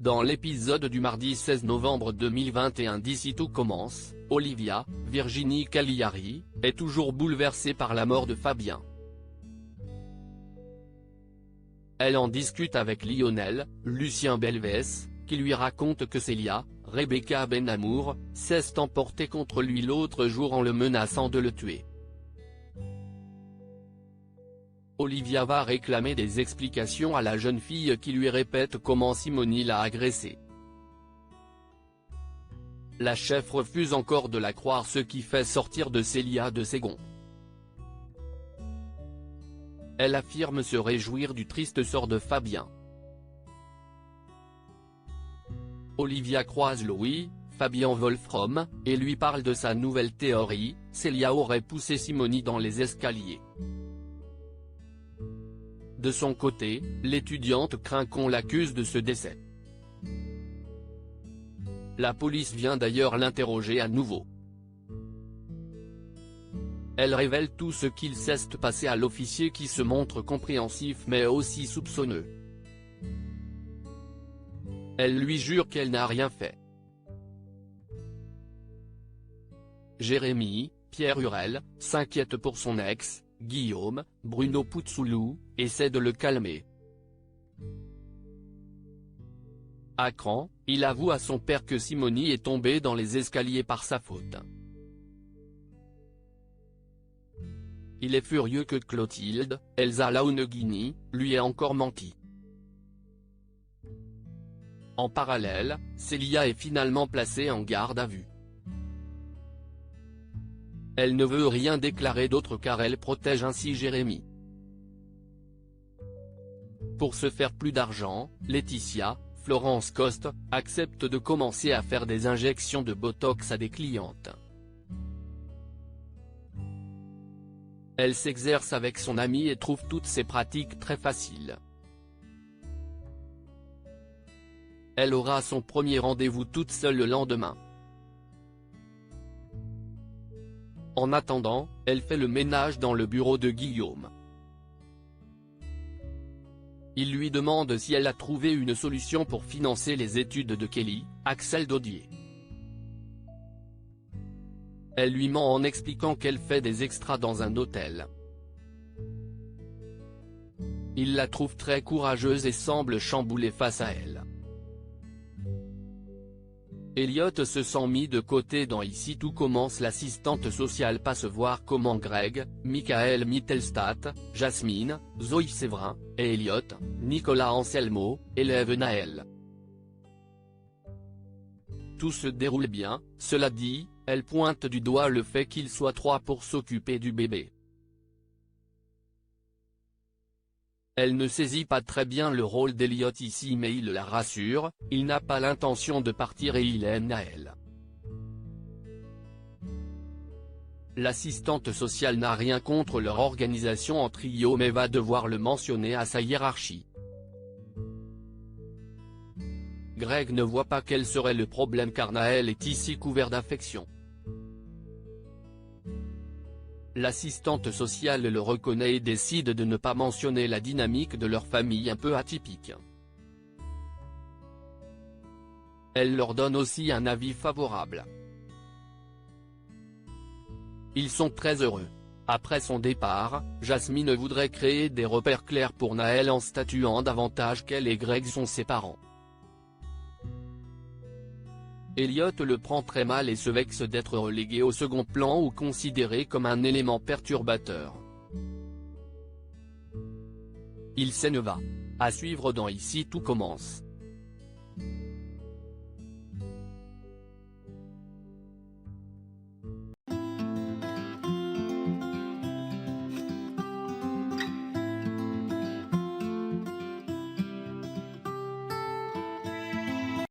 Dans l'épisode du mardi 16 novembre 2021 d'Ici tout commence, Olivia, Virginie Cagliari, est toujours bouleversée par la mort de Fabien. Elle en discute avec Lionel, Lucien Belvès, qui lui raconte que Célia, Rebecca Benamour, s'est emportée contre lui l'autre jour en le menaçant de le tuer. Olivia va réclamer des explications à la jeune fille qui lui répète comment Simony l'a agressée. La chef refuse encore de la croire, ce qui fait sortir de Célia de ses gonds. Elle affirme se réjouir du triste sort de Fabien. Olivia croise Louis, Fabien Wolfram, et lui parle de sa nouvelle théorie: Célia aurait poussé Simony dans les escaliers. De son côté, l'étudiante craint qu'on l'accuse de ce décès. La police vient d'ailleurs l'interroger à nouveau. Elle révèle tout ce qu'il s'est passé à l'officier, qui se montre compréhensif mais aussi soupçonneux. Elle lui jure qu'elle n'a rien fait. Jérémy, Pierre Hurel, s'inquiète pour son ex, Guillaume. Bruno Puzzolou essaie de le calmer. À Cran, il avoue à son père que Simony est tombée dans les escaliers par sa faute. Il est furieux que Clotilde, Elsa Launeghini, lui ait encore menti. En parallèle, Célia est finalement placée en garde à vue. Elle ne veut rien déclarer d'autre car elle protège ainsi Jérémy. Pour se faire plus d'argent, Laetitia, Florence Coste, accepte de commencer à faire des injections de Botox à des clientes. Elle s'exerce avec son amie et trouve toutes ces pratiques très faciles. Elle aura son premier rendez-vous toute seule le lendemain. En attendant, elle fait le ménage dans le bureau de Guillaume. Il lui demande si elle a trouvé une solution pour financer les études de Kelly, Axel Daudier. Elle lui ment en expliquant qu'elle fait des extras dans un hôtel. Il la trouve très courageuse et semble chamboulé face à elle. Elliot se sent mis de côté dans Ici tout commence. L'assistante sociale passe voir comment Greg, Michael Mittelstadt, Jasmine, Zoé Séverin, et Elliot, Nicolas Anselmo, élèvent Naël. Tout se déroule bien, cela dit, elle pointe du doigt le fait qu'ils soient trois pour s'occuper du bébé. Elle ne saisit pas très bien le rôle d'Elliot ici, mais il la rassure, il n'a pas l'intention de partir et il aime Naël. L'assistante sociale n'a rien contre leur organisation en trio mais va devoir le mentionner à sa hiérarchie. Greg ne voit pas quel serait le problème car Naël est ici couvert d'affection. L'assistante sociale le reconnaît et décide de ne pas mentionner la dynamique de leur famille un peu atypique. Elle leur donne aussi un avis favorable. Ils sont très heureux. Après son départ, Jasmine voudrait créer des repères clairs pour Naël en statuant davantage qu'elle et Greg sont ses parents. Elliot le prend très mal et se vexe d'être relégué au second plan ou considéré comme un élément perturbateur. Il s'énerve. À suivre dans Ici tout commence.